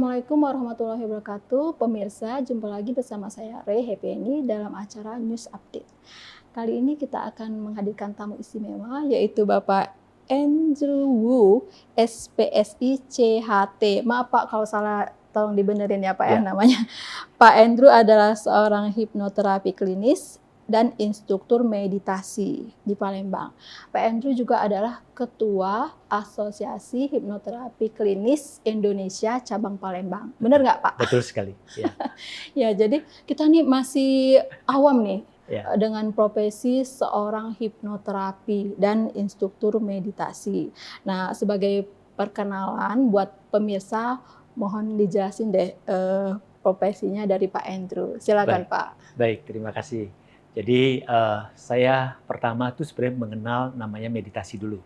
Assalamualaikum warahmatullahi wabarakatuh. Pemirsa, jumpa lagi bersama saya Ray Hepieni dalam acara News Update. Kali ini kita akan menghadirkan tamu istimewa, yaitu Bapak Andrew Wu, SPSI CHT. Maaf Pak kalau salah, tolong dibenerin ya Pak ya namanya. Pak Andrew adalah seorang hipnoterapi klinis dan instruktur meditasi di Palembang. Pak Andrew juga adalah Ketua Asosiasi Hipnoterapi Klinis Indonesia Cabang Palembang. Benar nggak Pak? Betul sekali. Ya. Ya, jadi kita nih masih awam nih Ya. dengan profesi seorang hipnoterapi dan instruktur meditasi. Nah, sebagai perkenalan buat pemirsa, mohon dijelasin deh profesinya dari Pak Andrew. Silakan Pak. Baik, terima kasih. Jadi saya pertama tuh sebenarnya mengenal namanya meditasi dulu.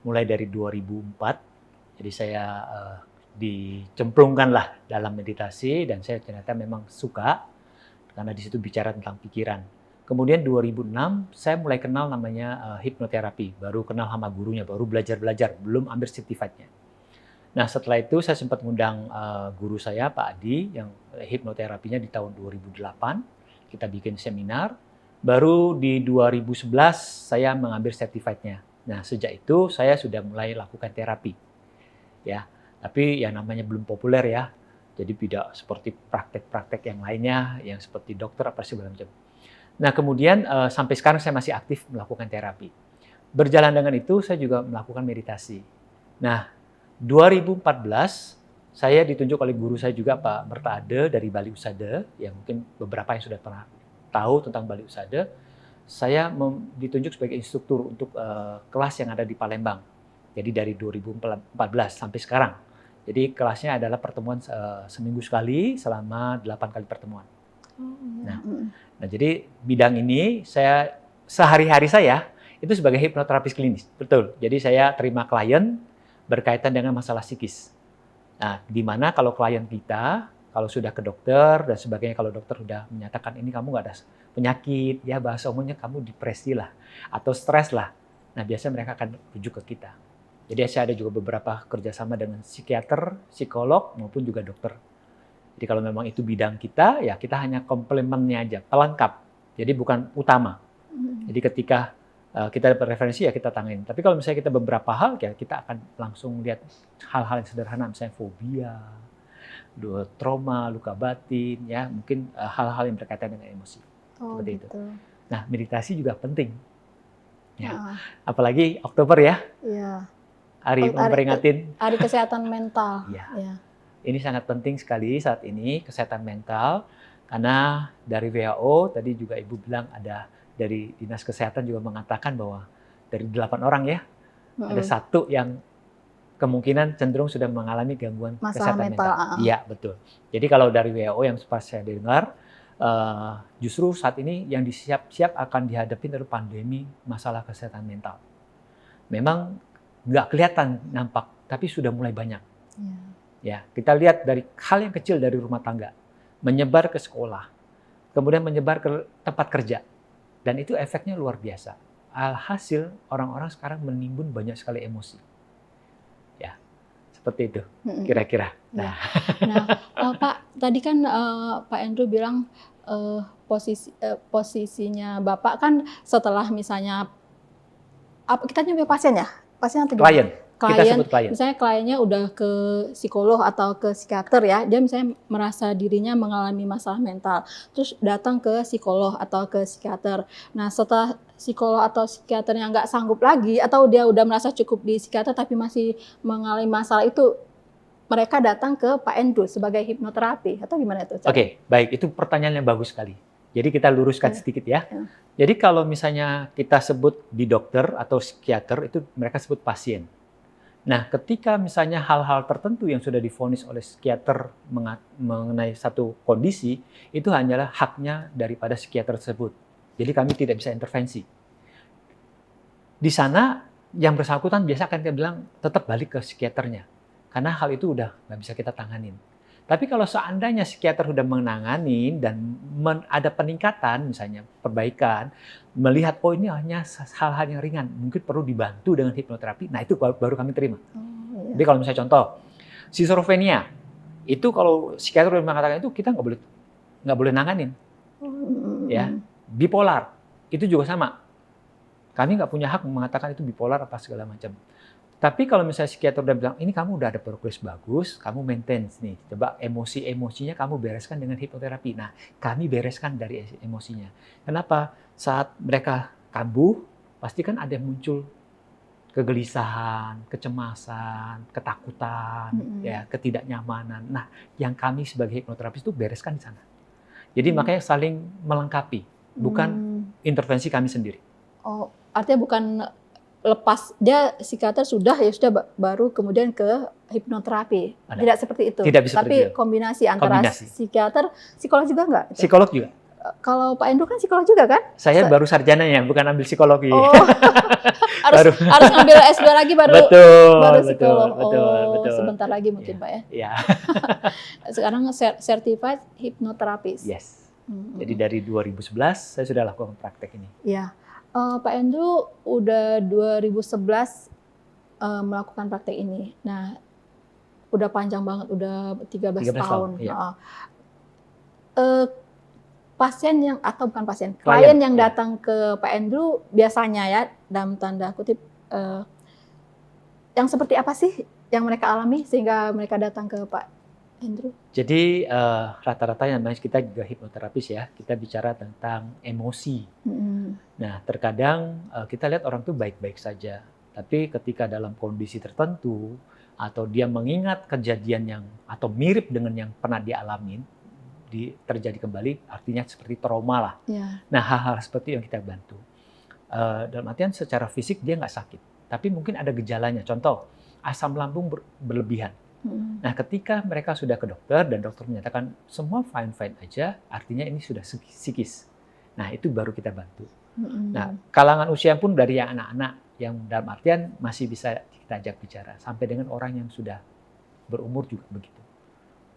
Mulai dari 2004, jadi saya dicemplungkan lah dalam meditasi dan saya ternyata memang suka karena di situ bicara tentang pikiran. Kemudian 2006 saya mulai kenal namanya hipnoterapi, baru kenal sama gurunya, baru belajar, belum ambil sertifikatnya. Nah setelah itu saya sempat mengundang guru saya Pak Adi yang hipnoterapinya di tahun 2008, kita bikin seminar. Baru di 2011 saya mengambil sertifikatnya. Nah, sejak itu saya sudah mulai lakukan terapi. Ya, tapi yang namanya belum populer ya. Jadi tidak seperti praktek-praktek yang lainnya yang seperti dokter apa segala macam. Nah, kemudian sampai sekarang saya masih aktif melakukan terapi. Berjalan dengan itu saya juga melakukan meditasi. Nah, 2014 saya ditunjuk oleh guru saya juga Pak Mertade dari Bali Usada, yang mungkin beberapa yang sudah pernah tahu tentang Bali Usada, saya ditunjuk sebagai instruktur untuk kelas yang ada di Palembang. Jadi dari 2014 sampai sekarang. Jadi kelasnya adalah pertemuan seminggu sekali selama 8 kali pertemuan. Nah, jadi bidang ini saya sehari-hari saya itu sebagai hipnoterapis klinis. Betul. Jadi saya terima klien berkaitan dengan masalah psikis. Nah, di mana kalau klien kita kalau sudah ke dokter dan sebagainya, kalau dokter sudah menyatakan ini kamu nggak ada penyakit, ya bahasa umumnya kamu depresi lah, atau stres lah. Nah biasanya mereka akan rujuk ke kita. Jadi saya ada juga beberapa kerjasama dengan psikiater, psikolog, maupun juga dokter. Jadi kalau memang itu bidang kita, ya kita hanya komplemennya aja, pelengkap. Jadi bukan utama. Jadi ketika kita dapat referensi ya kita tanganin. Tapi kalau misalnya kita beberapa hal, ya kita akan langsung lihat hal-hal yang sederhana, misalnya fobia, trauma, luka batin, ya mungkin hal-hal yang berkaitan dengan emosi. Seperti gitu. Itu. Nah, meditasi juga penting. Ya. Apalagi Oktober ya. Iya. Hari memperingatin Hari Kesehatan Mental. Ya. Ini sangat penting sekali saat ini kesehatan mental karena dari WHO tadi juga Ibu bilang ada dari Dinas Kesehatan juga mengatakan bahwa dari 8 orang ya ada satu yang kemungkinan cenderung sudah mengalami gangguan masalah kesehatan mental. Iya, betul. Jadi kalau dari WHO yang sempat saya dengar, justru saat ini yang disiap-siap akan dihadapi adalah pandemi masalah kesehatan mental. Memang nggak kelihatan nampak, tapi sudah mulai banyak. Ya, kita lihat dari hal yang kecil dari rumah tangga, menyebar ke sekolah, kemudian menyebar ke tempat kerja. Dan itu efeknya luar biasa. Alhasil orang-orang sekarang menimbun banyak sekali emosi. Seperti itu, kira-kira. Nah, Pak, tadi kan Pak Andrew bilang posisinya Bapak kan setelah misalnya, kita nyampe pasien ya? Pasien atau klien. Kita sebut klien. Misalnya kliennya udah ke psikolog atau ke psikiater ya, dia misalnya merasa dirinya mengalami masalah mental, terus datang ke psikolog atau ke psikiater. Nah, setelah psikolog atau psikiaternya nggak sanggup lagi, atau dia udah merasa cukup di psikiater tapi masih mengalami masalah itu, mereka datang ke Pak Andrew sebagai hipnoterapi, atau gimana itu? Oke, baik. Itu pertanyaan yang bagus sekali. Jadi kita luruskan sedikit ya. Jadi kalau misalnya kita sebut di dokter atau psikiater, itu mereka sebut pasien. Nah, ketika misalnya hal-hal tertentu yang sudah divonis oleh psikiater mengenai satu kondisi, itu hanyalah haknya daripada psikiater tersebut. Jadi kami tidak bisa intervensi. Di sana yang bersangkutan biasa akan kita bilang tetap balik ke psikiaternya. Karena hal itu udah nggak bisa kita tanganin. Tapi kalau seandainya psikiater sudah menangani dan ada peningkatan, misalnya perbaikan, melihat oh ini hanya hal-hal yang ringan, mungkin perlu dibantu dengan hipnoterapi, nah itu baru kami terima. Jadi kalau misalnya contoh, schizofrenia, Itu kalau psikiater udah mengatakan itu, kita nggak boleh nanganin. Ya, bipolar itu juga sama. Kami nggak punya hak mengatakan itu bipolar apa segala macam. Tapi kalau misalnya psikiater udah bilang, ini kamu udah ada progres bagus, kamu maintain nih, coba emosinya kamu bereskan dengan hipnoterapi. Nah, kami bereskan dari emosinya. Kenapa? Saat mereka kambuh, pasti kan ada yang muncul kegelisahan, kecemasan, ketakutan, ya, ketidaknyamanan. Nah, yang kami sebagai hipnoterapis itu bereskan di sana. Jadi makanya saling melengkapi, bukan intervensi kami sendiri. Oh, artinya bukan lepas dia psikiater sudah baru kemudian ke hipnoterapi. Tidak seperti itu. Tidak bisa tapi kombinasi antara psikiater, psikolog juga enggak? Psikolog juga. Kalau Pak Andrew kan psikolog juga kan? Saya baru sarjananya, bukan ambil psikologi. Oh. harus ngambil S2 lagi baru psikolog. Betul. Sebentar lagi mungkin Pak ya. Iya. Sekarang certified hypnotherapist. Yes. Jadi dari 2011 saya sudah lakukan praktek ini. Iya. Pak Andrew udah 2011 melakukan praktek ini. Nah, udah panjang banget, udah 13 tahun. Iya. Klien yang datang ke Pak Andrew biasanya ya, dalam tanda kutip, yang seperti apa sih yang mereka alami sehingga mereka datang ke Pak Andrew? Jadi rata-rata yang namanya kita juga hipnoterapis ya, kita bicara tentang emosi. Nah, terkadang kita lihat orang tuh baik-baik saja, tapi ketika dalam kondisi tertentu atau dia mengingat kejadian yang atau mirip dengan yang pernah dialamin, terjadi kembali, artinya seperti trauma lah. Yeah. Nah, hal-hal seperti yang kita bantu. Dalam artian secara fisik dia nggak sakit, tapi mungkin ada gejalanya. Contoh, asam lambung berlebihan. Nah, ketika mereka sudah ke dokter dan dokter menyatakan semua fine-fine aja, artinya ini sudah psikis. Nah, itu baru kita bantu. Nah, kalangan usia pun dari yang anak-anak, yang dalam artian masih bisa kita ajak bicara, sampai dengan orang yang sudah berumur juga begitu.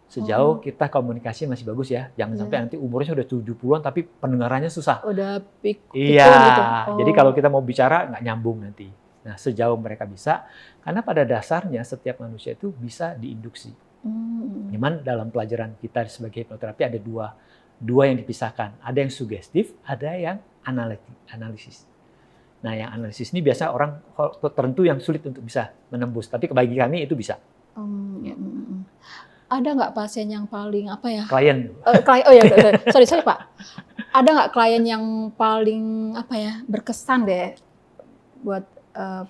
Sejauh kita komunikasi masih bagus ya, jangan sampai nanti umurnya sudah 70-an tapi pendengarannya susah. Udah pikun gitu. Jadi kalau kita mau bicara nggak nyambung nanti. Nah, sejauh mereka bisa, karena pada dasarnya setiap manusia itu bisa diinduksi. Cuman dalam pelajaran kita sebagai hipnoterapi ada dua yang dipisahkan. Ada yang sugestif, ada yang analisis. Nah, yang analisis ini biasa orang tertentu yang sulit untuk bisa menembus, tapi bagi kami itu bisa. Ada nggak pasien yang paling apa ya? Klien. Sorry Pak. Ada nggak klien yang paling apa ya berkesan deh buat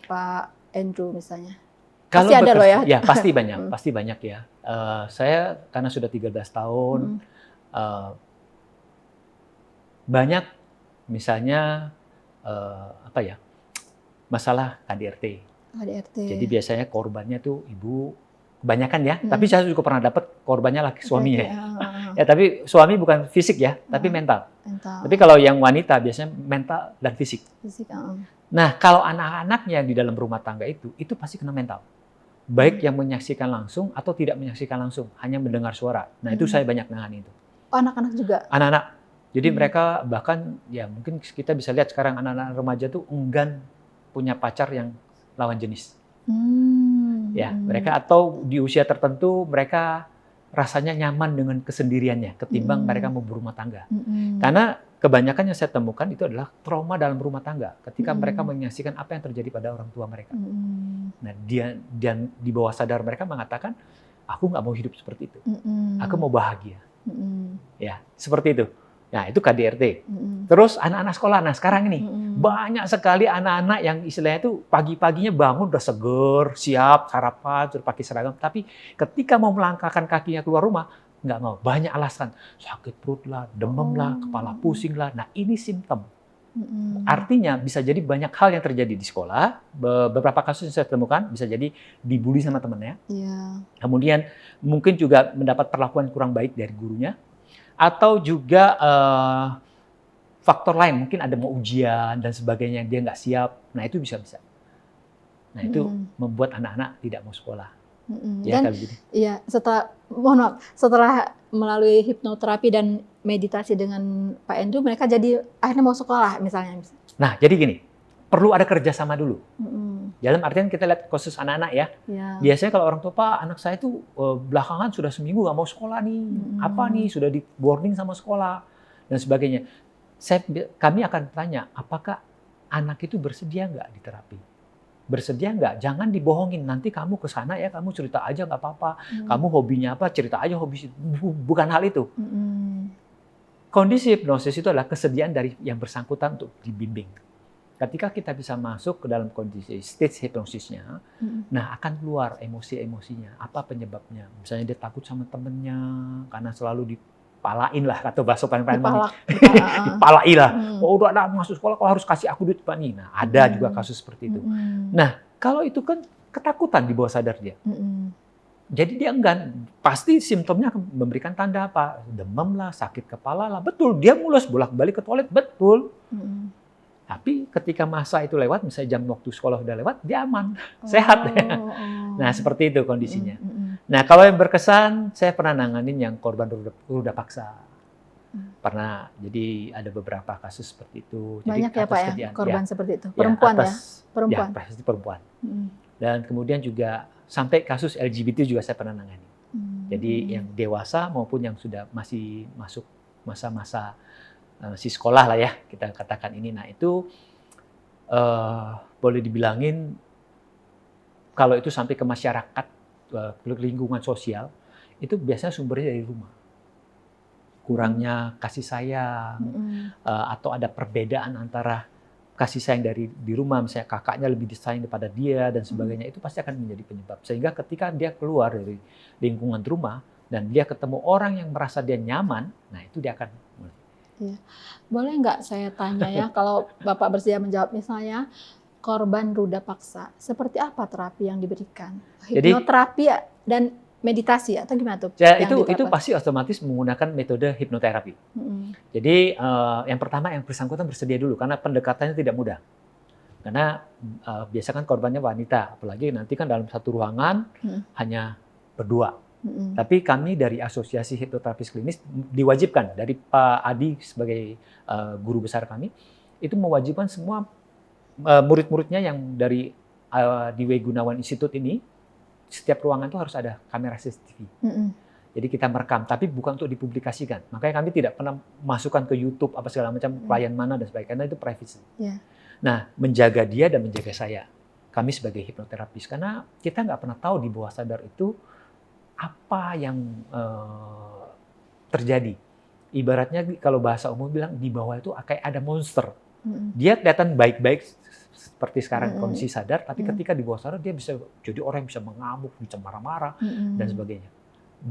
Pak Andrew misalnya? Kalau pasti ada loh ya? Ya pasti banyak, pasti banyak ya. Saya karena sudah 13 tahun, banyak misalnya masalah KDRT. Jadi biasanya korbannya tuh ibu. Kebanyakan ya, tapi saya juga pernah dapat korbannya laki suaminya. Ya, tapi suami bukan fisik ya, tapi mental. Tapi kalau yang wanita biasanya mental dan fisik. Nah, kalau anak-anaknya di dalam rumah tangga itu pasti kena mental. Baik yang menyaksikan langsung atau tidak menyaksikan langsung, hanya mendengar suara. Nah, itu saya banyak nangani itu. Oh, anak-anak juga? Anak-anak. Jadi mereka bahkan ya mungkin kita bisa lihat sekarang anak-anak remaja tuh enggan punya pacar yang lawan jenis. Ya, mereka atau di usia tertentu mereka rasanya nyaman dengan kesendiriannya ketimbang mereka mau berumah tangga. Karena kebanyakan yang saya temukan itu adalah trauma dalam rumah tangga ketika mereka menyaksikan apa yang terjadi pada orang tua mereka. Nah, dan di bawah sadar mereka mengatakan, aku nggak mau hidup seperti itu. Aku mau bahagia. Ya, seperti itu. Nah, itu KDRT. Terus anak-anak sekolah. Nah, sekarang ini banyak sekali anak-anak yang istilahnya itu pagi-paginya bangun udah seger, siap, sarapan, sudah pakai seragam. Tapi ketika mau melangkahkan kakinya keluar rumah, nggak mau. Banyak alasan. Sakit perut lah, demam lah, kepala pusing lah. Nah, ini simptom. Artinya bisa jadi banyak hal yang terjadi di sekolah. Beberapa kasus yang saya temukan bisa jadi dibully sama temannya. Kemudian mungkin juga mendapat perlakuan kurang baik dari gurunya. Atau juga faktor lain, mungkin ada mau ujian dan sebagainya, dia nggak siap. Nah, itu bisa-bisa. Nah, itu membuat anak-anak tidak mau sekolah. Ya, dan iya, setelah melalui hipnoterapi dan meditasi dengan Pak Andrew, mereka jadi akhirnya mau sekolah misalnya. Nah, jadi gini, perlu ada kerjasama dulu. Dalam artian kita lihat khusus anak-anak ya. Biasanya kalau orang tua, Pak, anak saya itu belakangan sudah seminggu nggak mau sekolah nih. Apa nih, sudah di boarding sama sekolah dan sebagainya. Kami akan tanya, apakah anak itu bersedia nggak di terapi? Bersedia nggak? Jangan dibohongin. Nanti kamu ke sana ya, kamu cerita aja nggak apa-apa. Kamu hobinya apa? Cerita aja hobi. Bukan hal itu. Kondisi hipnosis itu adalah kesediaan dari yang bersangkutan untuk dibimbing. Ketika kita bisa masuk ke dalam kondisi stage hipnosisnya, nah akan keluar emosi-emosinya. Apa penyebabnya? Misalnya dia takut sama temennya, karena selalu dipalain lah, atau bahasa paling dipalai lah. Oh udah ada masuk sekolah, kau harus kasih aku duit Pak nih. Nah ada juga kasus seperti itu. Nah kalau itu kan ketakutan di bawah sadar dia. Jadi dia enggan, pasti simptomnya memberikan tanda apa? Demam lah, sakit kepala lah, betul. Dia mulus bolak-balik ke toilet, betul. Tapi ketika masa itu lewat, misalnya jam waktu sekolah udah lewat, dia aman, sehat. Nah seperti itu kondisinya. Nah kalau yang berkesan, saya pernah nanganin yang korban ruda paksa. Pernah, jadi ada beberapa kasus seperti itu. Banyak jadi, ya Pak ya, korban seperti itu? Perempuan ya? Perempuan? Ya, pasti perempuan. Dan kemudian juga sampai kasus LGBT juga saya pernah nangani. Jadi yang dewasa maupun yang sudah masih masuk masa-masa si sekolah lah ya, kita katakan ini. Nah itu boleh dibilangin kalau itu sampai ke masyarakat, lingkungan sosial, itu biasanya sumbernya dari rumah. Kurangnya kasih sayang, atau ada perbedaan antara kasih sayang di rumah, misalnya kakaknya lebih disayang daripada dia dan sebagainya, itu pasti akan menjadi penyebab. Sehingga ketika dia keluar dari lingkungan rumah dan dia ketemu orang yang merasa dia nyaman, nah itu dia akan. Ya. Boleh nggak saya tanya ya, kalau Bapak bersedia menjawab, misalnya korban ruda paksa, seperti apa terapi yang diberikan? Hipnoterapi dan meditasi atau gimana tuh? Ya, itu pasti otomatis menggunakan metode hipnoterapi. Jadi yang pertama yang bersangkutan bersedia dulu, karena pendekatannya tidak mudah. Karena biasa kan korbannya wanita, apalagi nanti kan dalam satu ruangan hanya berdua. Tapi kami dari Asosiasi Hipnoterapis Klinis diwajibkan dari Pak Adi sebagai guru besar kami, itu mewajibkan semua murid-muridnya yang dari di W. Gunawan Institute ini, setiap ruangan itu harus ada kamera CCTV. Jadi kita merekam, tapi bukan untuk dipublikasikan. Makanya kami tidak pernah masukkan ke YouTube apa segala macam klien mana dan sebagainya, karena itu privacy. Nah, menjaga dia dan menjaga saya, kami sebagai hipnoterapis, karena kita nggak pernah tahu di bawah sadar itu apa yang terjadi. Ibaratnya kalau bahasa umum bilang di bawah itu kayak ada monster. Dia kelihatan baik-baik seperti sekarang kondisi sadar, tapi ketika di bawah sadar dia bisa jadi orang yang bisa mengamuk, bisa marah-marah dan sebagainya.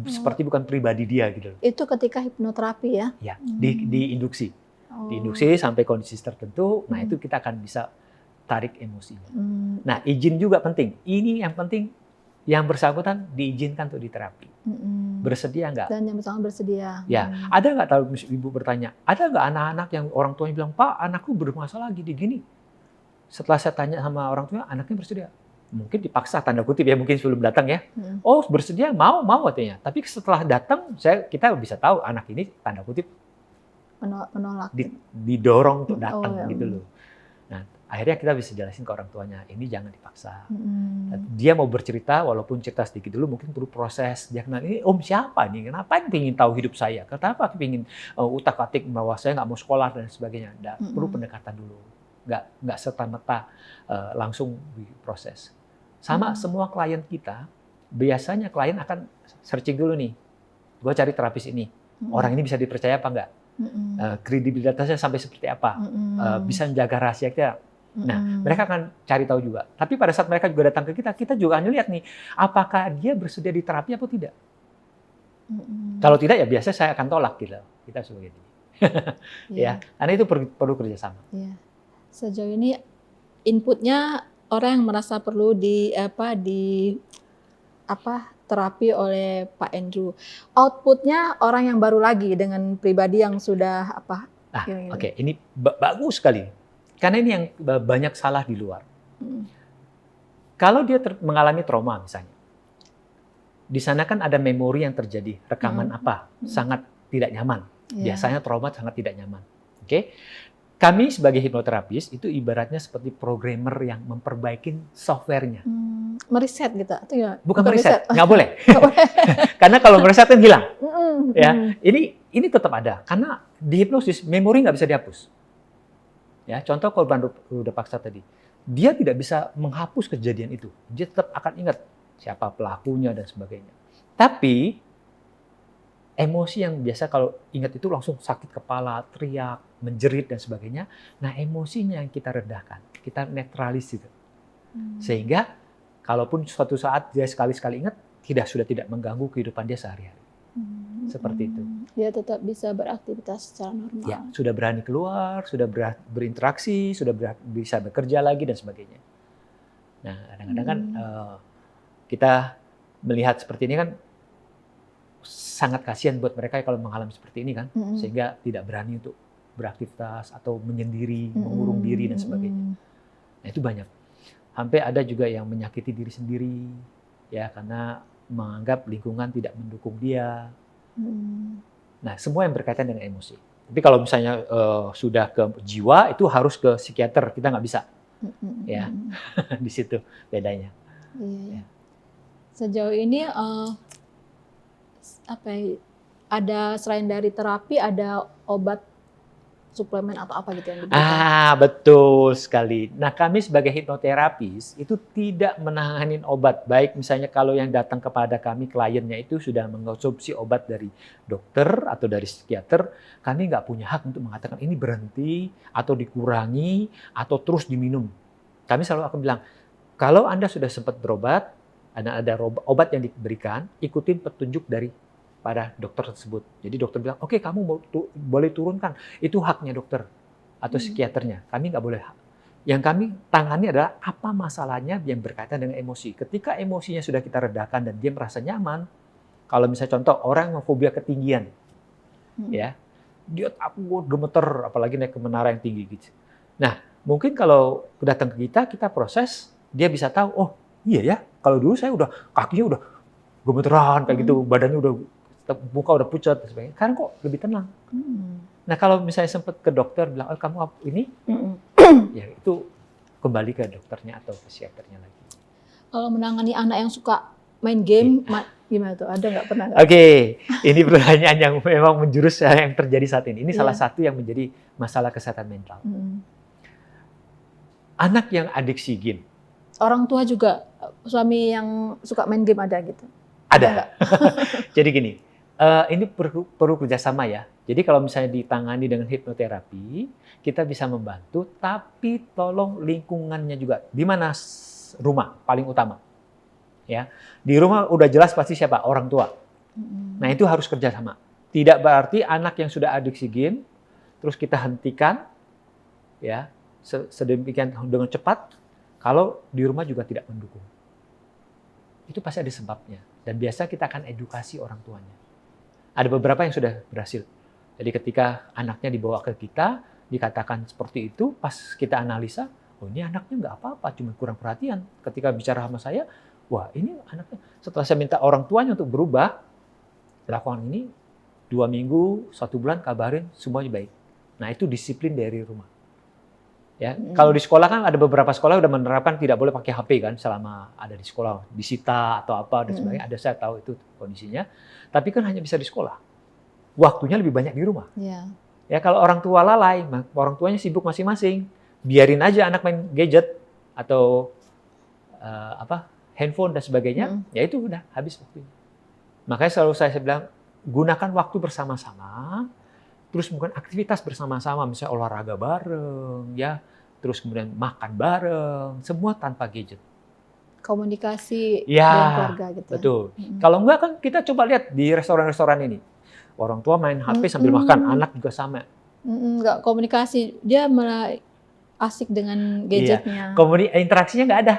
Seperti bukan pribadi dia gitu. Itu ketika hipnoterapi ya? Ya, diinduksi. Diinduksi sampai kondisi tertentu, nah itu kita akan bisa tarik emosinya. Nah, izin juga penting. Ini yang penting, yang bersangkutan diizinkan untuk diterapi. Bersedia nggak? Dan yang bersangkutan bersedia. Ya, ada nggak, tahu ibu bertanya, ada nggak anak-anak yang orang tuanya bilang, Pak, anakku bermasalah gini-gini. Setelah saya tanya sama orang tua, anaknya bersedia. Mungkin dipaksa, tanda kutip ya, mungkin sebelum datang ya. Oh, bersedia, mau katanya. Tapi setelah datang, kita bisa tahu anak ini tanda kutip menolak. Didorong untuk datang gitu loh. Nah, akhirnya kita bisa jelasin ke orang tuanya, ini jangan dipaksa. Dia mau bercerita, walaupun cerita sedikit dulu, mungkin perlu proses. Dia kenal, ini om siapa nih? Kenapa ingin tahu hidup saya? Kenapa ingin utak-atik bahwa saya nggak mau sekolah dan sebagainya? Perlu pendekatan dulu. Nggak serta-merta langsung diproses. Sama semua klien kita, biasanya klien akan searching dulu nih. Gue cari terapis ini. Orang ini bisa dipercaya apa enggak? Kredibilitasnya sampai seperti apa? Bisa menjaga rahasia kita? Nah, mereka akan cari tahu juga. Tapi pada saat mereka juga datang ke kita juga akan lihat nih, apakah dia bersedia di terapi atau tidak. Kalau tidak, ya biasa saya akan tolak gitu. Kita sebagai ini. Ya, karena itu perlu kerjasama. Ya. Sejauh ini inputnya orang yang merasa perlu terapi oleh Pak Andrew. Outputnya orang yang baru lagi dengan pribadi yang sudah apa? Oke, ini bagus sekali. Karena ini yang banyak salah di luar. Kalau dia mengalami trauma misalnya, di sana kan ada memori yang terjadi, rekaman apa, sangat tidak nyaman. Biasanya trauma sangat tidak nyaman. Oke, kami sebagai hipnoterapis itu ibaratnya seperti programmer yang memperbaiki softwarenya. Meriset gitu atau ya? Bukan meriset, meriset. nggak boleh. Nggak boleh. Karena kalau meriset kan hilang. Ya, Mm. ini tetap ada. Karena di hipnosis memori nggak bisa dihapus. Ya, contoh korban ruda paksa tadi, dia tidak bisa menghapus kejadian itu. Dia tetap akan ingat siapa pelakunya dan sebagainya. Tapi emosi yang biasa kalau ingat itu langsung sakit kepala, teriak, menjerit dan sebagainya. Nah, emosinya yang kita redahkan, kita netralis itu. Sehingga kalaupun suatu saat dia sekali-sekali ingat, sudah tidak mengganggu kehidupan dia sehari-hari. Seperti itu. Dia tetap bisa beraktivitas secara normal. Ya, sudah berani keluar, sudah berinteraksi, sudah bisa bekerja lagi dan sebagainya. Nah, kadang-kadang kan kita melihat seperti ini kan sangat kasihan buat mereka kalau mengalami seperti ini kan, sehingga tidak berani untuk beraktivitas atau menyendiri, mengurung diri dan sebagainya. Nah, itu banyak. Sampai ada juga yang menyakiti diri sendiri, ya karena menganggap lingkungan tidak mendukung dia. Nah, semua yang berkaitan dengan emosi. Tapi kalau misalnya sudah ke jiwa, itu harus ke psikiater, kita nggak bisa. Ya, di situ bedanya. Iya. Sejauh ini ada selain dari terapi, ada obat, suplemen atau apa gitu yang diberikan? Betul sekali. Nah, kami sebagai hipnoterapis itu tidak menangani obat. Baik misalnya kalau yang datang kepada kami kliennya itu sudah mengonsumsi obat dari dokter atau dari psikiater, kami nggak punya hak untuk mengatakan ini berhenti atau dikurangi atau terus diminum. Kami selalu akan bilang, kalau Anda sudah sempat berobat, ada obat yang diberikan, ikutin petunjuk dari pada dokter tersebut. Jadi dokter bilang, oke, kamu boleh turunkan. Itu haknya dokter atau psikiaternya. Kami nggak boleh. Yang kami tangani adalah apa masalahnya yang berkaitan dengan emosi. Ketika emosinya sudah kita redakan dan dia merasa nyaman, kalau misalnya contoh orang yang fobia ketinggian, ya, dia takut gemeter, apalagi naik ke menara yang tinggi gitu. Nah, mungkin kalau datang ke kita proses, dia bisa tahu, oh iya ya, kalau dulu saya udah kakinya udah gemeteran kayak gitu, badannya udah muka udah pucat dan sebagainya. Sekarang kok lebih tenang. Nah, kalau misalnya sempat ke dokter bilang, oh kamu ini, ya itu kembali ke dokternya atau ke psikiaternya lagi. Kalau menangani anak yang suka main game, gimana tuh? Ada nggak pernah? Oke, ini pertanyaan yang memang menjurus yang terjadi saat ini. Ini salah satu yang menjadi masalah kesehatan mental. Anak yang adiksi game. Orang tua juga, suami yang suka main game ada gitu? Ada. Jadi gini, ini perlu kerjasama ya. Jadi kalau misalnya ditangani dengan hipnoterapi, kita bisa membantu, tapi tolong lingkungannya juga. Di mana rumah paling utama? Ya, di rumah udah jelas pasti siapa? Orang tua. Nah, itu harus kerjasama. Tidak berarti anak yang sudah adiksi game, terus kita hentikan, ya, sedemikian dengan cepat, kalau di rumah juga tidak mendukung. Itu pasti ada sebabnya. Dan biasa kita akan edukasi orang tuanya. Ada beberapa yang sudah berhasil. Jadi ketika anaknya dibawa ke kita, dikatakan seperti itu, pas kita analisa, oh ini anaknya nggak apa-apa, cuma kurang perhatian. Ketika bicara sama saya, wah ini anaknya. Setelah saya minta orang tuanya untuk berubah, lakukan ini 2 minggu, 1 bulan, kabarin semuanya baik. Nah itu disiplin dari rumah. Ya, kalau di sekolah kan ada beberapa sekolah udah menerapkan tidak boleh pakai HP kan selama ada di sekolah, disita atau apa dan sebagainya. Ada, saya tahu itu kondisinya. Tapi kan hanya bisa di sekolah. Waktunya lebih banyak di rumah. Ya kalau orang tua lalai, orang tuanya sibuk masing-masing, biarin aja anak main gadget atau handphone dan sebagainya, ya itu udah habis waktunya. Makanya selalu saya bilang gunakan waktu bersama-sama. Terus mungkin aktivitas bersama-sama, misalnya olahraga bareng, ya, terus kemudian makan bareng, semua tanpa gadget. Komunikasi dengan keluarga gitu. Betul. Kalau enggak kan kita coba lihat di restoran-restoran ini, orang tua main HP sambil makan, anak juga sama. Enggak komunikasi, dia malah asik dengan gadgetnya. Interaksinya nggak ada,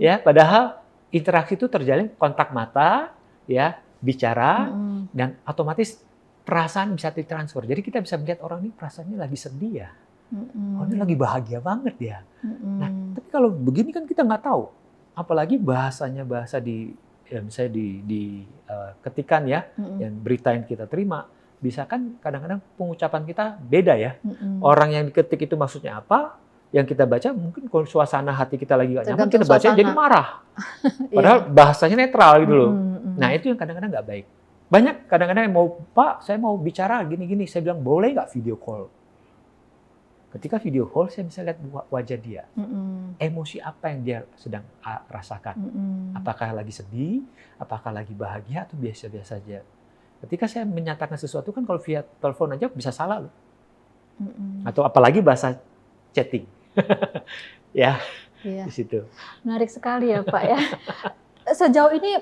ya. Padahal interaksi itu terjalin kontak mata, ya, bicara, dan otomatis perasaan bisa ditransfer. Jadi kita bisa melihat orang ini perasaannya lagi sedih ya. Oh ini lagi bahagia banget ya. Nah, tapi kalau begini kan kita nggak tahu. Apalagi bahasa misalnya ketikan ya, yang berita yang kita terima, bisa kan kadang-kadang pengucapan kita beda ya. Mm-mm. Orang yang diketik itu maksudnya apa, yang kita baca mungkin kalau suasana hati kita lagi gak nyaman, Tergantung kita baca suasana. jadi marah. Iya. Padahal bahasanya netral gitu loh. Mm-mm. Nah itu yang kadang-kadang nggak baik. Banyak kadang-kadang yang mau, Pak, saya mau bicara gini-gini. Saya bilang, boleh nggak video call? Ketika video call, saya bisa lihat wajah dia. Mm-mm. Emosi apa yang dia sedang rasakan. Mm-mm. Apakah lagi sedih, apakah lagi bahagia, atau biasa-biasa saja. Ketika saya menyatakan sesuatu kan kalau via telepon aja bisa salah loh. Mm-mm. Atau apalagi bahasa chatting. Ya, Iya. di situ. Menarik sekali ya Pak ya. Sejauh ini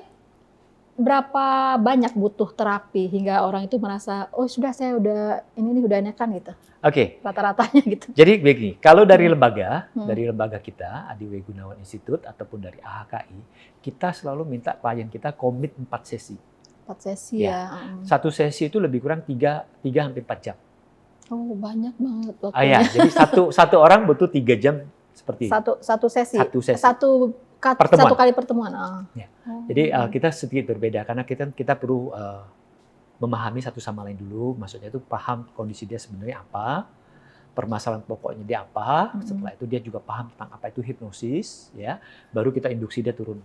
berapa banyak butuh terapi hingga orang itu merasa, oh sudah saya udah ini nih udah enakan gitu. Oke. Rata-ratanya gitu. Jadi begini, kalau dari Hmm. lembaga kita, Adiwi Gunawan Institute ataupun dari AHKI, kita selalu minta klien kita komit 4 sesi. 4 sesi Ya. ya. Satu sesi itu lebih kurang 3 sampai 4 jam. Oh banyak banget Ah waktunya. ya, jadi satu orang butuh 3 jam seperti ini. Satu sesi. Satu sesi. Satu kali pertemuan. Ya. Oh. Jadi kita sedikit berbeda karena kita perlu memahami satu sama lain dulu. Maksudnya itu paham kondisi dia sebenarnya apa, permasalahan pokoknya dia apa. Setelah itu dia juga paham tentang apa itu hipnosis, ya. Baru kita induksi dia turun.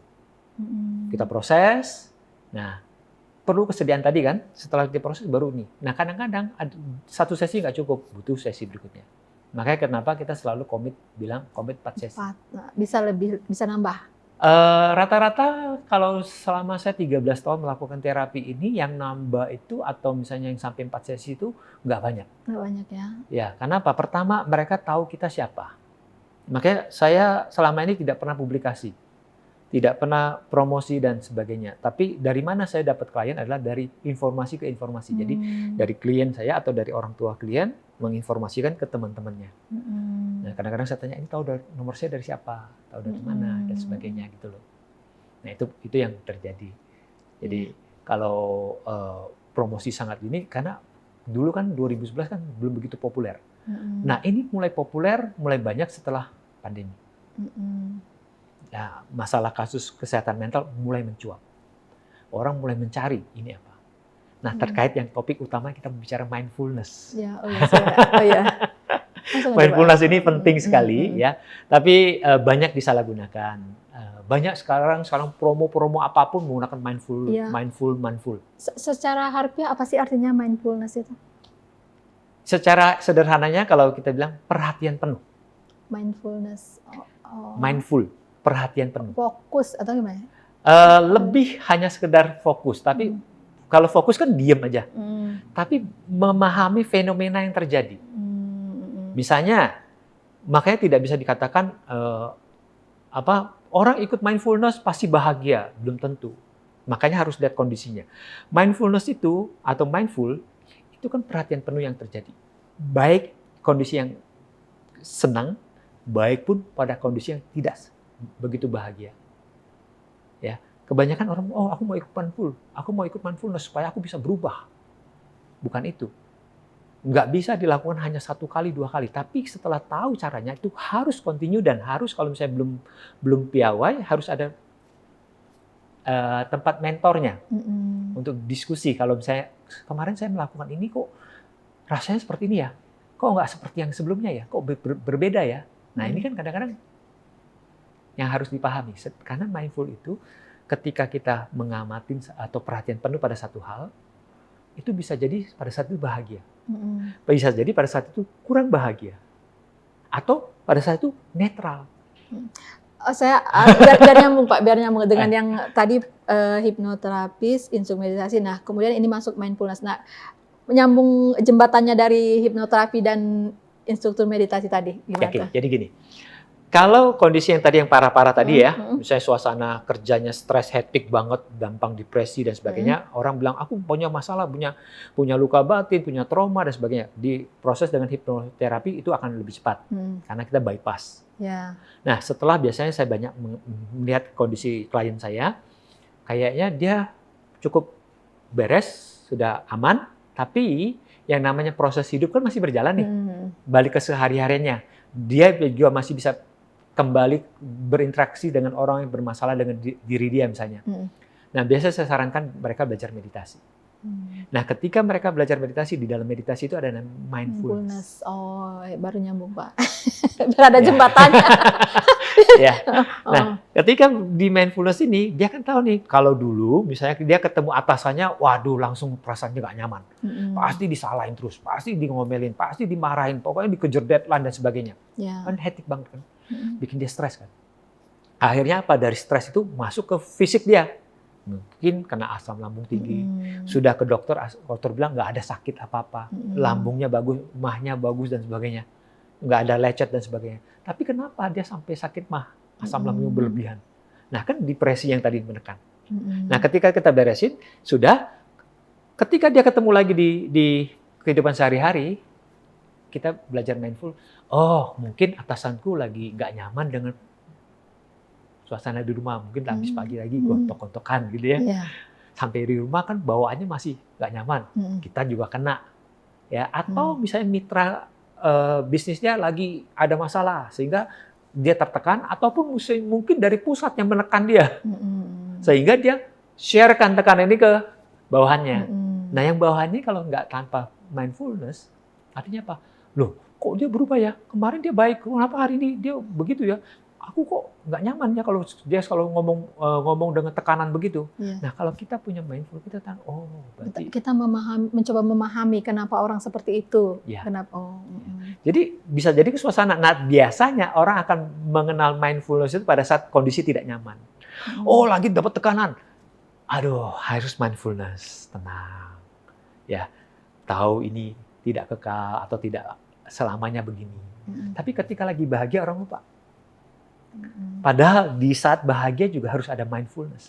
Kita proses. Nah, perlu kesediaan tadi kan. Setelah diproses baru nih. Nah, kadang-kadang satu sesi nggak cukup, butuh sesi berikutnya. Makanya kenapa kita selalu komit 4 sesi. 4. Nah, bisa nambah. Rata-rata kalau selama saya 13 tahun melakukan terapi ini, yang nambah itu atau misalnya yang sampai 4 sesi itu nggak banyak. Nggak banyak ya. Ya, karena apa? Pertama, mereka tahu kita siapa. Makanya saya selama ini tidak pernah publikasi, tidak pernah promosi dan sebagainya. Tapi dari mana saya dapat klien adalah dari informasi ke informasi. Jadi dari klien saya atau dari orang tua klien menginformasikan ke teman-temannya. Nah, kadang-kadang saya tanya, ini tahu nomor saya dari siapa, tahu dari mana dan sebagainya gitu loh. Nah itu yang terjadi. Jadi kalau promosi sangat ini karena dulu kan 2011 kan belum begitu populer. Nah ini mulai populer, mulai banyak setelah pandemi. Nah masalah kasus kesehatan mental mulai mencuat. Orang mulai mencari ini apa. Nah terkait yang topik utama kita bicara mindfulness. Ya, oh iya. Mindfulness ini penting sekali ya, tapi banyak disalahgunakan. Banyak sekarang promo-promo apapun menggunakan mindful. Secara harfiah apa sih artinya mindfulness itu? Secara sederhananya kalau kita bilang perhatian penuh. Mindfulness. Mindful, perhatian penuh. Fokus atau gimana? Lebih hanya sekedar fokus, tapi kalau fokus kan diam aja. Tapi memahami fenomena yang terjadi. Misalnya, makanya tidak bisa dikatakan orang ikut mindfulness pasti bahagia, belum tentu. Makanya harus lihat kondisinya. Mindfulness itu atau mindful itu kan perhatian penuh yang terjadi. Baik kondisi yang senang, baik pun pada kondisi yang tidak begitu bahagia. Ya, kebanyakan orang, aku mau ikut mindful, aku mau ikut mindfulness supaya aku bisa berubah. Bukan itu. Nggak bisa dilakukan hanya 1 kali, 2 kali. Tapi setelah tahu caranya itu harus continue dan harus kalau misalnya belum piawai harus ada tempat mentornya untuk diskusi. Kalau misalnya kemarin saya melakukan ini kok rasanya seperti ini ya, kok nggak seperti yang sebelumnya ya, kok berbeda ya. Nah ini kan kadang-kadang yang harus dipahami. Karena mindful itu ketika kita mengamati atau perhatian penuh pada satu hal, itu bisa jadi pada saat itu bahagia. Bisa jadi pada saat itu kurang bahagia. Atau pada saat itu netral. Saya biar nyambung Pak, biar nyambung dengan yang tadi hipnoterapis, instruk meditasi. Nah, kemudian ini masuk mindfulness. Nah, menyambung jembatannya dari hipnoterapi dan instruktur meditasi tadi gimana? Oke, jadi gini. Kalau kondisi yang tadi yang parah-parah tadi ya, misalnya suasana kerjanya stres, hektik banget, gampang depresi dan sebagainya, orang bilang aku punya masalah, punya luka batin, punya trauma dan sebagainya. Diproses dengan hipnoterapi itu akan lebih cepat karena kita bypass. Ya. Nah, setelah biasanya saya banyak melihat kondisi klien saya, kayaknya dia cukup beres, sudah aman, tapi yang namanya proses hidup kan masih berjalan nih. Balik ke sehari-harinya. Dia juga masih bisa kembali berinteraksi dengan orang yang bermasalah dengan diri dia misalnya. Nah, biasanya saya sarankan mereka belajar meditasi. Nah, ketika mereka belajar meditasi, di dalam meditasi itu ada mindfulness. Oh, baru nyambung Pak. Biar ada Ya. jembatannya. Ya. Nah, ketika di mindfulness ini, dia kan tahu nih, kalau dulu misalnya dia ketemu atasannya, waduh langsung perasaannya nggak nyaman. Pasti disalahin terus, pasti di ngomelin, pasti dimarahin, pokoknya dikejar deadline dan sebagainya. Ya. Kan hectic banget kan, bikin dia stres kan. Akhirnya apa, dari stres itu masuk ke fisik dia. Mungkin kena asam lambung tinggi, sudah ke dokter bilang nggak ada sakit apa-apa, lambungnya bagus, mahnya bagus dan sebagainya, nggak ada lecet dan sebagainya. Tapi kenapa dia sampai sakit mah, asam lambung berlebihan? Nah kan depresi yang tadi menekan. Nah ketika kita beresin, sudah, ketika dia ketemu lagi di kehidupan sehari-hari, kita belajar mindful. Oh mungkin atasanku lagi nggak nyaman dengan suasana di rumah, mungkin habis pagi lagi gontok-gontokan gitu ya. Yeah. Sampai di rumah kan bawaannya masih nggak nyaman. Kita juga kena. Ya, atau misalnya mitra bisnisnya lagi ada masalah sehingga dia tertekan, ataupun mungkin dari pusat yang menekan dia. Sehingga dia sharekan tekanan ini ke bawahannya. Nah, yang bawahannya kalau nggak tanpa mindfulness, artinya apa? Loh, kok dia berubah ya? Kemarin dia baik, kenapa hari ini dia begitu ya? Aku kok nggak nyaman ya kalau dia ngomong dengan tekanan begitu. Yeah. Nah kalau kita punya mindful, kita tahu, oh berarti kita mencoba memahami kenapa orang seperti itu. Yeah. Kenapa? Jadi bisa jadi ke suasana. Nah biasanya orang akan mengenal mindfulness itu pada saat kondisi tidak nyaman. Oh lagi dapat tekanan. Aduh harus mindfulness, tenang. Ya tahu ini tidak kekal atau tidak selamanya begini. Tapi ketika lagi bahagia orang lupa. Padahal di saat bahagia juga harus ada mindfulness.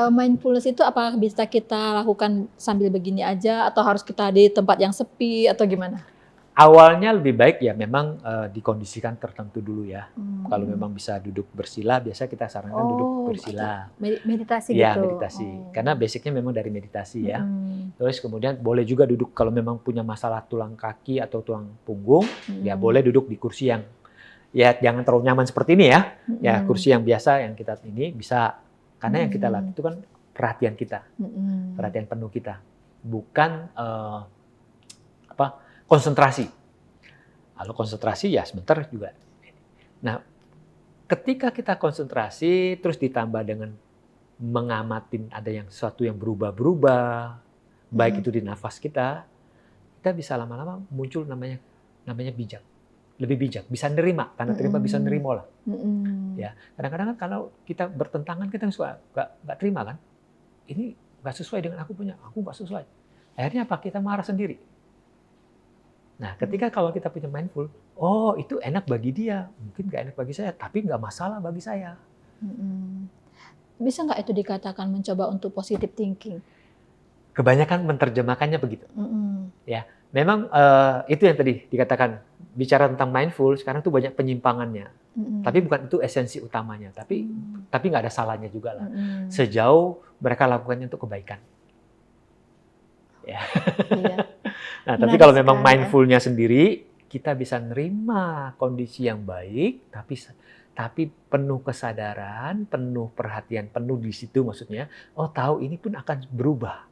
Mindfulness itu apakah bisa kita lakukan sambil begini aja, atau harus kita di tempat yang sepi, atau gimana? Awalnya lebih baik ya memang dikondisikan tertentu dulu ya. Kalau memang bisa duduk bersila, biasa kita sarankan duduk bersila. Meditasi ya, gitu? Ya meditasi. Karena basicnya memang dari meditasi ya. Terus kemudian boleh juga duduk kalau memang punya masalah tulang kaki atau tulang punggung, ya boleh duduk di kursi yang ya jangan terlalu nyaman seperti ini ya. Ya kursi yang biasa yang kita ini bisa, karena yang kita latih itu kan perhatian kita, perhatian penuh kita, bukan konsentrasi. Kalau konsentrasi ya sebentar juga. Nah, ketika kita konsentrasi terus ditambah dengan mengamatin ada yang sesuatu yang berubah-berubah, baik itu di nafas kita bisa lama-lama muncul namanya bijak. Lebih bijak, bisa nerima, karena terima bisa nerima lah. Ya, kadang-kadang kan kalau kita bertentangan kita suka nggak terima kan, ini nggak sesuai dengan aku nggak sesuai. Akhirnya apa? Kita marah sendiri. Nah, ketika kalau kita punya mindful, oh itu enak bagi dia, mungkin nggak enak bagi saya, tapi nggak masalah bagi saya. Bisa nggak itu dikatakan mencoba untuk positive thinking? Kebanyakan menerjemahkannya begitu. Ya, memang itu yang tadi dikatakan. Bicara tentang mindful, sekarang tuh banyak penyimpangannya. Tapi bukan itu esensi utamanya. Tapi nggak ada salahnya juga lah. Sejauh mereka lakukannya untuk kebaikan. Ya. Iya. Nah, tapi kalau memang mindfulnya sendiri, kita bisa nerima kondisi yang baik, tapi penuh kesadaran, penuh perhatian, penuh di situ maksudnya. Oh, tahu ini pun akan berubah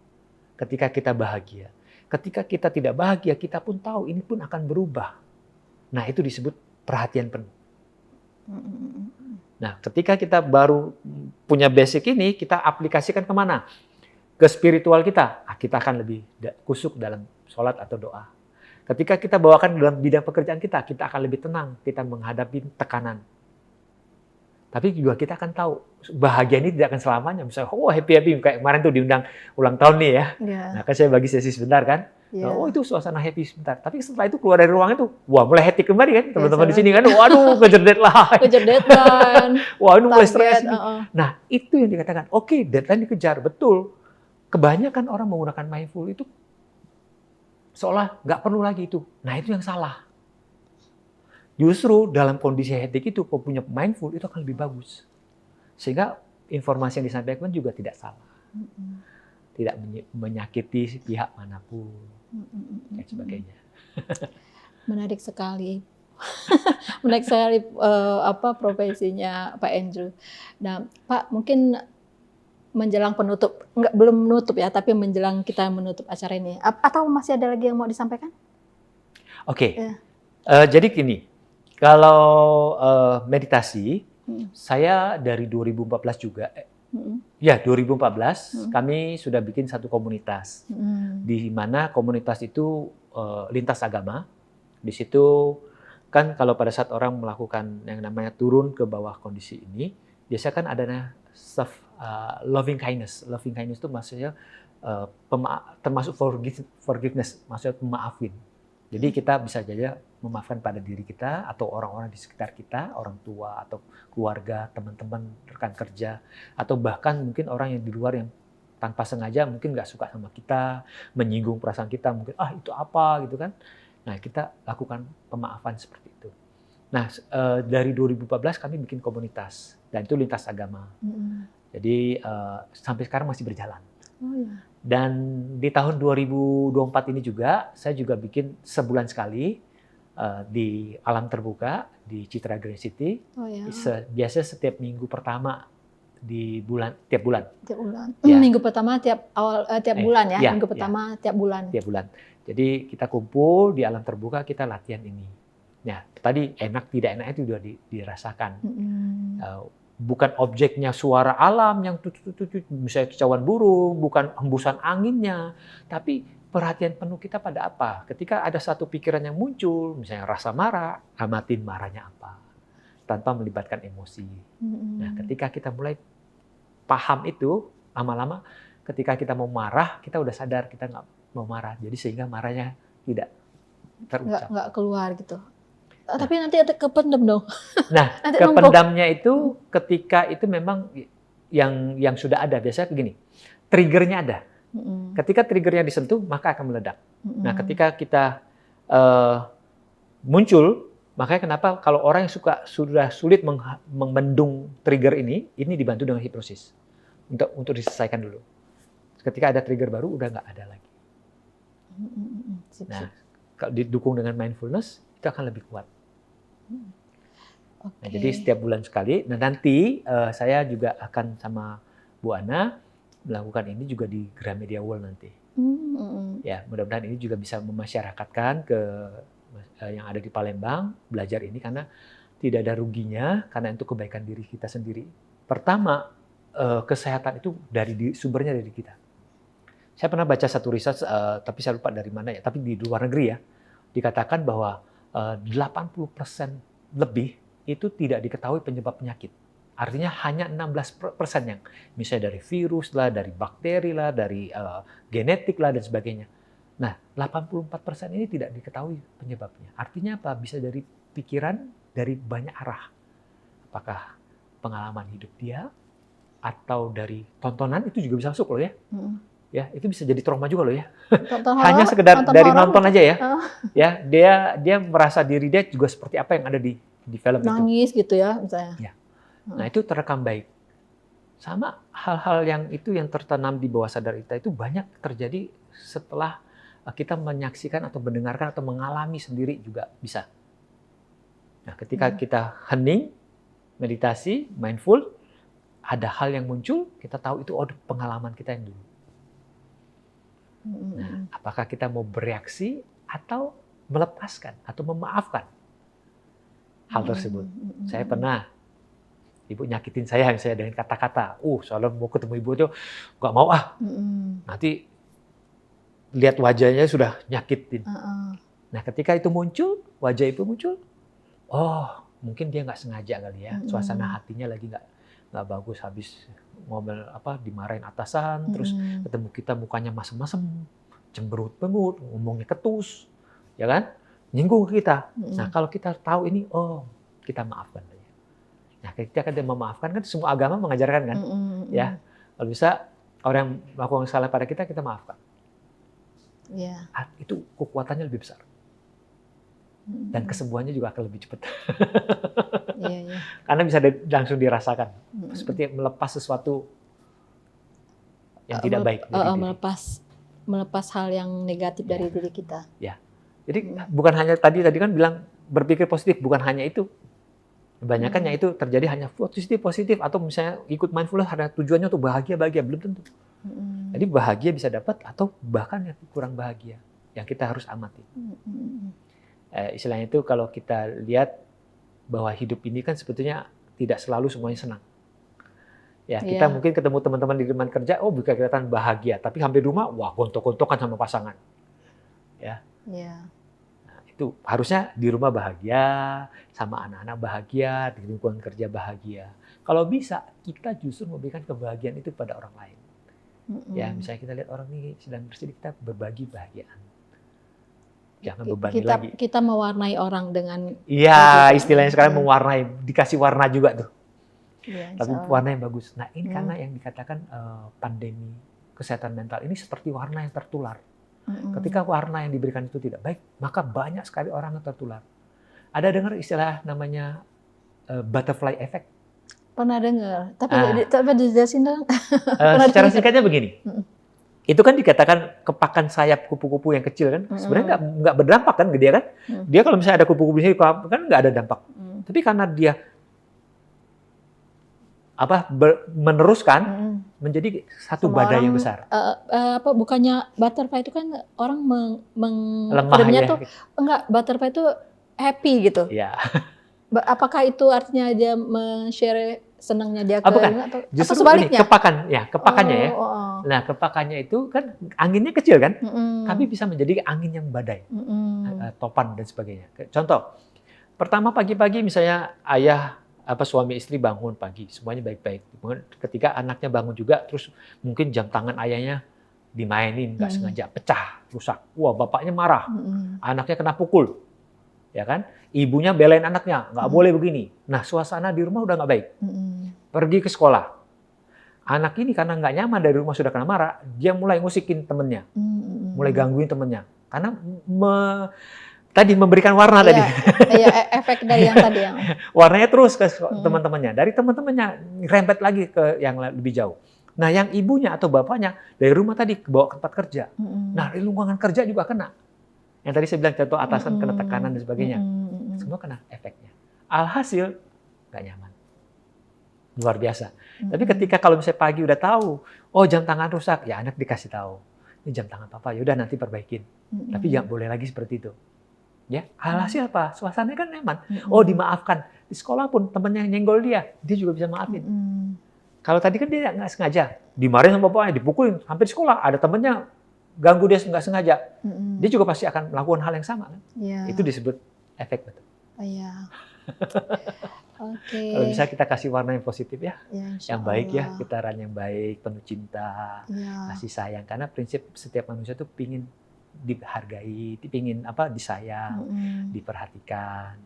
ketika kita bahagia. Ketika kita tidak bahagia, kita pun tahu ini pun akan berubah. Nah, itu disebut perhatian penuh. Nah, ketika kita baru punya basic ini, kita aplikasikan kemana? Ke spiritual kita. Kita akan lebih kusuk dalam sholat atau doa. Ketika kita bawakan dalam bidang pekerjaan kita akan lebih tenang. Kita menghadapi tekanan. Tapi juga kita akan tahu, bahagia ini tidak akan selamanya. Misalnya, happy-happy. Kayak kemarin tuh diundang ulang tahun nih ya. Nah, kan saya bagi sesi sebentar kan. Oh itu suasana happy sebentar. Tapi setelah itu keluar dari ruangan itu, wah mulai hectic kembali kan teman-teman di sini kan. Waduh kejar deadline. Kejar deadline. Wah ini mulai stres. Nah itu yang dikatakan, oke, deadline dikejar, betul. Kebanyakan orang menggunakan mindful itu seolah nggak perlu lagi itu. Nah itu yang salah. Justru dalam kondisi hectic itu, kalau punya mindful itu akan lebih bagus. Sehingga informasi yang disampaikan juga tidak salah. Tidak menyakiti pihak manapun, dan sebagainya. Menarik sekali. Menarik sekali profesinya Pak Andrew. Nah, Pak, mungkin menjelang penutup, belum menutup ya, tapi menjelang kita menutup acara ini. Atau masih ada lagi yang mau disampaikan? Oke. Ya. Jadi gini, kalau meditasi, saya dari 2014 juga, ya 2014 kami sudah bikin satu komunitas, di mana komunitas itu lintas agama. Di situ kan kalau pada saat orang melakukan yang namanya turun ke bawah kondisi ini, biasanya kan ada self loving kindness. Loving kindness itu maksudnya termasuk forgiveness, maksudnya memaafin. Jadi kita bisa saja memaafkan pada diri kita atau orang-orang di sekitar kita, orang tua atau keluarga, teman-teman, rekan kerja, atau bahkan mungkin orang yang di luar yang tanpa sengaja mungkin nggak suka sama kita, menyinggung perasaan kita, mungkin itu apa gitu kan. Nah, kita lakukan pemaafan seperti itu. Nah, dari 2014 kami bikin komunitas dan itu lintas agama. Jadi sampai sekarang masih berjalan. Oh, ya. Dan di tahun 2024 ini juga saya juga bikin sebulan sekali di alam terbuka di Citra Green City. Oh, ya. Biasanya setiap minggu pertama di tiap bulan. Tiap bulan. Ya. Minggu pertama tiap bulan ya. Minggu pertama tiap bulan. Tiap bulan. Jadi kita kumpul di alam terbuka, kita latihan ini. Nah, tadi enak tidak enaknya itu sudah dirasakan. Bukan objeknya suara alam yang misalnya kicauan burung, bukan hembusan anginnya, tapi perhatian penuh kita pada apa. Ketika ada satu pikiran yang muncul, misalnya rasa marah, amatin marahnya apa, tanpa melibatkan emosi. Nah, ketika kita mulai paham itu, lama-lama ketika kita mau marah, kita udah sadar kita nggak mau marah. Jadi sehingga marahnya tidak terucap. Nggak keluar gitu. Tapi nanti ada kependam dong. Nah, kependamnya itu ketika itu memang yang sudah ada. Biasanya begini, triggernya ada. Ketika triggernya disentuh, maka akan meledak. Nah, ketika kita muncul, makanya kenapa kalau orang yang sudah sulit membendung trigger ini dibantu dengan hipnosis untuk diselesaikan dulu. Ketika ada trigger baru, udah nggak ada lagi. Nah, kalau didukung dengan mindfulness, itu akan lebih kuat. Nah, jadi setiap bulan sekali. Nah, nanti saya juga akan sama Bu Ana melakukan ini juga di Gramedia World nanti. Ya, mudah-mudahan ini juga bisa memasyarakatkan ke yang ada di Palembang belajar ini karena tidak ada ruginya karena itu kebaikan diri kita sendiri. Pertama, kesehatan itu sumbernya dari kita. Saya pernah baca satu riset, tapi saya lupa dari mana ya, tapi di luar negeri ya, dikatakan bahwa 80% lebih itu tidak diketahui penyebab penyakit. Artinya hanya 16% yang misalnya dari virus lah, dari bakteri lah, dari genetik lah dan sebagainya. Nah, 84% ini tidak diketahui penyebabnya. Artinya apa? Bisa dari pikiran, dari banyak arah. Apakah pengalaman hidup dia atau dari tontonan itu juga bisa masuk loh ya. Ya, itu bisa jadi trauma juga loh ya. Hanya sekedar dari nonton aja ya. Ya, dia merasa diri dia juga seperti apa yang ada di film itu. Nangis gitu ya misalnya. Ya. Nah, itu terekam baik. Sama hal-hal yang tertanam di bawah sadar kita itu banyak terjadi setelah kita menyaksikan atau mendengarkan atau mengalami sendiri juga bisa. Nah, ketika kita hening, meditasi, mindful, ada hal yang muncul, kita tahu itu pengalaman kita yang dulu. Nah, apakah kita mau bereaksi atau melepaskan atau memaafkan hal tersebut? Saya pernah, ibu nyakitin saya dengan kata-kata, soalnya mau ketemu ibu itu nggak mau nanti lihat wajahnya sudah nyakitin. Nah, ketika itu muncul, wajah ibu muncul, mungkin dia nggak sengaja kali ya, suasana hatinya lagi nggak bagus, habis ngomel dimarahin atasan, terus ketemu kita mukanya masem-masem, cemberut-cemberut, ngomongnya ketus, ya kan, nyinggung ke kita. Nah, kalau kita tahu ini, kita maafkan. Nah, ketika kita memaafkan kan semua agama mengajarkan kan, ya, kalau bisa orang yang melakukan salah pada kita maafkan. Yeah. Itu kekuatannya lebih besar. Dan kesembuhannya juga akan lebih cepat. Yeah. Karena bisa langsung dirasakan. Seperti melepas sesuatu yang tidak baik. Melepas hal yang negatif dari diri kita. Ya. Jadi bukan hanya tadi kan bilang berpikir positif, bukan hanya itu. Kebanyakannya itu terjadi hanya positif atau misalnya ikut mindfulness ada tujuannya untuk bahagia, belum tentu. Jadi bahagia bisa dapat atau bahkan yang kurang bahagia yang kita harus amati. Istilahnya itu kalau kita lihat bahwa hidup ini kan sebetulnya tidak selalu semuanya senang. Ya, kita mungkin ketemu teman-teman di teman kerja, oh bisa kelihatan bahagia, tapi sampai rumah, wah gontok-gontokan sama pasangan. Ya. Nah, itu harusnya di rumah bahagia, sama anak-anak bahagia, di lingkungan kerja bahagia. Kalau bisa, kita justru memberikan kebahagiaan itu pada orang lain. Ya, misalnya kita lihat orang ini sedang bersedih, kita berbagi bahagiaan. Jangan bebani lagi. Kita mewarnai orang dengan... Iya, istilahnya sekarang mewarnai, dikasih warna juga tuh. Ya, tapi warna yang bagus. Nah ini karena yang dikatakan pandemi kesehatan mental ini seperti warna yang tertular. Ketika warna yang diberikan itu tidak baik, maka banyak sekali orang yang tertular. Ada dengar istilah namanya butterfly effect? Pernah dengar, tapi dijelasin dong. Secara singkatnya begini, itu kan dikatakan kepakan sayap kupu-kupu yang kecil kan, sebenarnya nggak berdampak kan ke dia kan? Dia kalau misalnya ada kupu-kupu di sini kan nggak ada dampak. Tapi karena dia meneruskan menjadi satu badai yang besar. Bukannya butterfly itu kan orang lemah ya. Tuh enggak, butterfly itu happy gitu. Ya. Apakah itu artinya dia men-share senangnya dia ke atau justru sebaliknya? Kepakannya ya. Nah, kepakannya itu kan anginnya kecil kan, tapi bisa menjadi angin yang badai, topan dan sebagainya. Contoh, pertama pagi-pagi misalnya suami istri bangun pagi, semuanya baik-baik. Ketika anaknya bangun juga, terus mungkin jam tangan ayahnya dimainin, nggak sengaja pecah, rusak. Wah, bapaknya marah, anaknya kena pukul, ya kan? Ibunya belain anaknya, nggak boleh begini. Nah, suasana di rumah udah nggak baik. Pergi ke sekolah, anak ini karena nggak nyaman dari rumah sudah kena marah, dia mulai ngusikin temennya, mulai gangguin temennya, karena memberikan warna tadi. Iya, efek dari yang tadi yang. Warnanya terus ke teman-temannya. Dari teman-temannya rempet lagi ke yang lebih jauh. Nah, yang ibunya atau bapaknya dari rumah tadi bawa ke tempat kerja. Nah, di lingkungan kerja juga kena. Yang tadi saya bilang contoh atasan kena tekanan dan sebagainya. Semua kena efeknya. Alhasil nggak nyaman. Luar biasa. Tapi ketika kalau misalnya pagi udah tahu, oh jam tangan rusak, ya anak dikasih tahu. Ini jam tangan papa, yaudah nanti perbaikin. Tapi jangan boleh lagi seperti itu. Ya, alhasil apa? Suasananya kan nyaman. Oh, dimaafkan. Di sekolah pun temannya yang nyenggol dia juga bisa maafin. Kalau tadi kan dia nggak sengaja, dimarahin sama bapaknya, dipukulin sampai di sekolah. Ada temannya ganggu dia nggak sengaja, dia juga pasti akan melakukan hal yang sama kan? Itu disebut efek betul. Iya. Kalau bisa kita kasih warna yang positif ya, yang baik ya, getaran yang baik, penuh cinta, kasih sayang. Karena prinsip setiap manusia tuh pingin dihargai, pingin disayang, diperhatikan,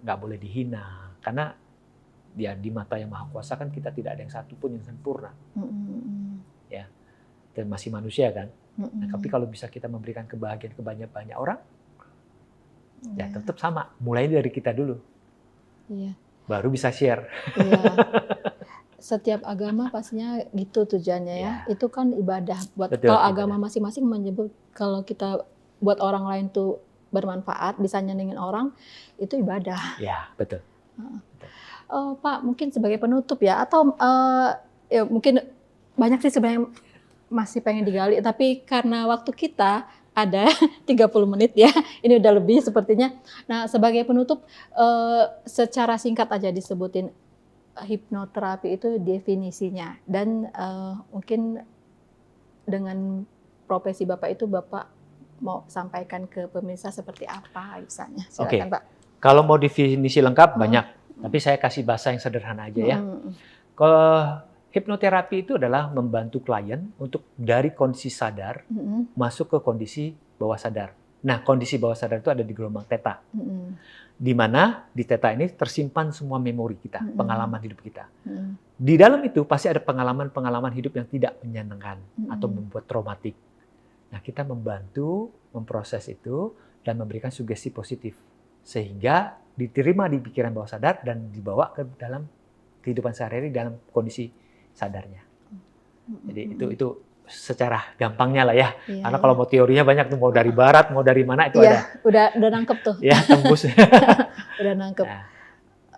nggak boleh dihina, karena dia di mata yang maha kuasa kan kita tidak ada yang satu pun yang sempurna, ya, dan masih manusia kan. Nah, tapi kalau bisa kita memberikan kebahagiaan ke banyak orang, ya tetap sama, mulai dari kita dulu, baru bisa share. Setiap agama pastinya gitu tujuannya ya. Itu kan ibadah. Kalau agama masing-masing menyebut kalau kita buat orang lain tuh bermanfaat, bisa nyenengin orang, itu ibadah. Ya, betul. Pak, mungkin sebagai penutup ya, atau ya mungkin banyak sih sebenarnya masih pengen digali, tapi karena waktu kita ada 30 menit ya, ini udah lebih sepertinya. Nah, sebagai penutup, secara singkat aja disebutin hipnoterapi itu definisinya, dan mungkin dengan profesi Bapak itu Bapak mau sampaikan ke pemirsa seperti apa misalnya. Silakan Pak. Kalau mau definisi lengkap banyak, tapi saya kasih bahasa yang sederhana aja ya. Kalau hipnoterapi itu adalah membantu klien untuk dari kondisi sadar masuk ke kondisi bawah sadar. Nah, kondisi bawah sadar itu ada di gelombang theta. Di mana di theta ini tersimpan semua memori kita, pengalaman hidup kita. Di dalam itu pasti ada pengalaman-pengalaman hidup yang tidak menyenangkan atau membuat traumatik. Nah, kita membantu memproses itu dan memberikan sugesti positif sehingga diterima di pikiran bawah sadar dan dibawa ke dalam kehidupan sehari-hari dalam kondisi sadarnya. Jadi itu secara gampangnya lah ya. Karena kalau mau teorinya banyak tuh, mau dari barat, mau dari mana itu ada. Udah nangkep tuh. Ya, tembus. Udah nangkep. Nah.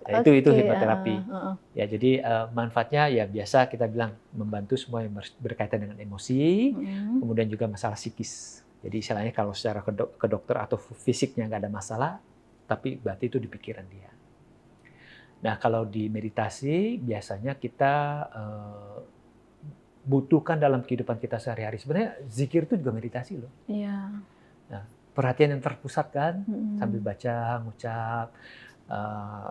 Nah, itu Oke, hipnoterapi. heeh. Ya, jadi manfaatnya ya biasa kita bilang membantu semua yang berkaitan dengan emosi, Mhm. kemudian juga masalah psikis. Jadi istilahnya kalau secara ke dokter atau fisiknya nggak ada masalah, tapi berarti itu di pikiran dia. Nah, kalau di meditasi biasanya kita butuhkan dalam kehidupan kita sehari-hari. Sebenarnya zikir itu juga meditasi loh. Iya. Nah, perhatian yang terpusat kan, sambil Mhm. baca, ngucap, eh,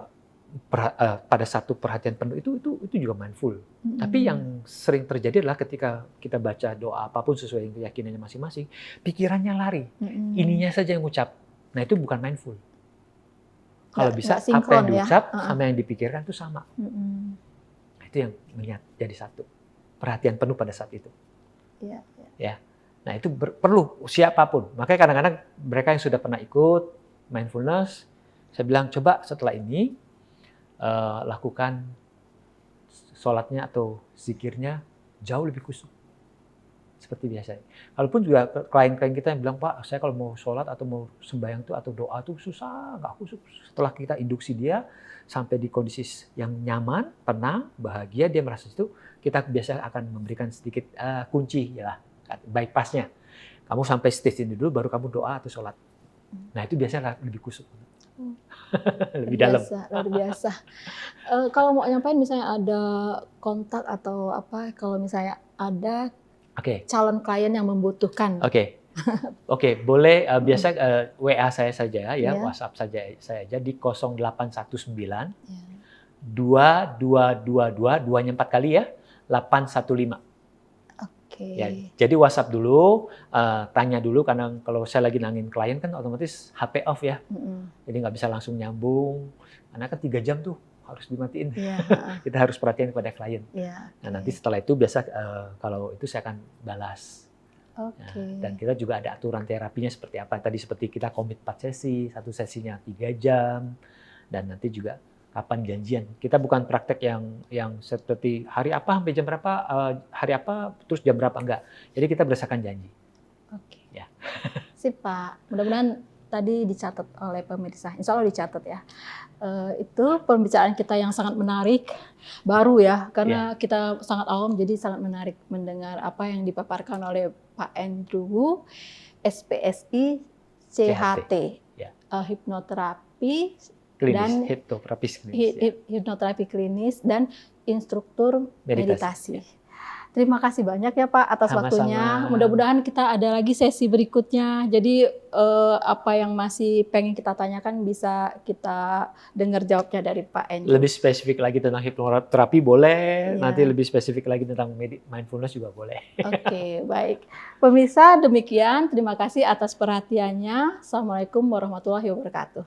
pada satu perhatian penuh itu juga mindful. Tapi Mhm. yang sering terjadi adalah ketika kita baca doa apapun sesuai dengan keyakinannya masing-masing, pikirannya lari. Mhm. Ininya saja yang ngucap. Nah, itu bukan mindful. Kalau Nggak bisa apa sinkron yang ya? diucap Heeh. sama yang dipikirkan itu sama. Mhm. Nah, itu yang jadi satu. Perhatian penuh pada saat itu. Iya, iya. Ya. Nah, itu perlu siapapun. Makanya kadang-kadang mereka yang sudah pernah ikut mindfulness, saya bilang coba setelah ini lakukan sholatnya atau zikirnya jauh lebih khusyuk seperti biasa. Kalaupun juga klien-klien kita yang bilang, Pak, saya kalau mau sholat atau mau sembahyang tuh atau doa tuh susah, nggak khusyuk. Setelah kita induksi dia sampai di kondisi yang nyaman, tenang, bahagia, dia merasa itu, kita biasa akan memberikan sedikit kunci, ya, bypassnya. Kamu sampai stage ini dulu, baru kamu doa atau sholat. Nah, itu biasanya lebih khusyuk. Lebih dalam. Luar biasa. Kalau mau nyampein misalnya ada kontak atau apa, kalau misalnya ada Oke. calon klien yang membutuhkan. Oke, boleh biasa WA saya saja ya, Iya. WhatsApp saya aja di 0819 Iya. 2222, duanya 4 kali ya, 815. Oke. Ya, jadi WhatsApp dulu, tanya dulu karena kalau saya lagi nangin klien kan otomatis HP off ya. Mhm. Jadi nggak bisa langsung nyambung, karena kan 3 jam tuh harus dimatiin. Iya, heeh. Kita harus perhatian kepada klien. Iya. Nah, nanti setelah itu biasa kalau itu saya akan balas. Nah, Oke. dan kita juga ada aturan terapinya seperti apa. Tadi seperti kita komit 4 sesi, satu sesinya 3 jam, dan nanti juga kapan janjian. Kita bukan praktek yang seperti hari apa sampai jam berapa, hari apa terus jam berapa, enggak. Jadi kita berdasarkan janji. Oke. Ya. Sip, Pak. Mudah-mudahan tadi dicatat oleh pemirsa. Insya Allah dicatat ya. Itu pembicaraan kita yang sangat menarik, baru ya, karena kita sangat awam, jadi sangat menarik mendengar apa yang dipaparkan oleh Pak Andrew, SPSI, CHT, Ya. hipnoterapi Klinis, dan hipnoterapis klinis. Ya. hipnoterapi klinis dan instruktur meditasi. Ya. Terima kasih banyak ya Pak atas Sama-sama. waktunya. Mudah-mudahan kita ada lagi sesi berikutnya. Jadi apa yang masih pengen kita tanyakan bisa kita dengar jawabnya dari Pak Andrew. Lebih spesifik lagi tentang hipnoterapi boleh, Iya. nanti lebih spesifik lagi tentang mindfulness juga boleh. Oke, baik. Pemirsa, demikian. Terima kasih atas perhatiannya. Assalamualaikum warahmatullahi wabarakatuh.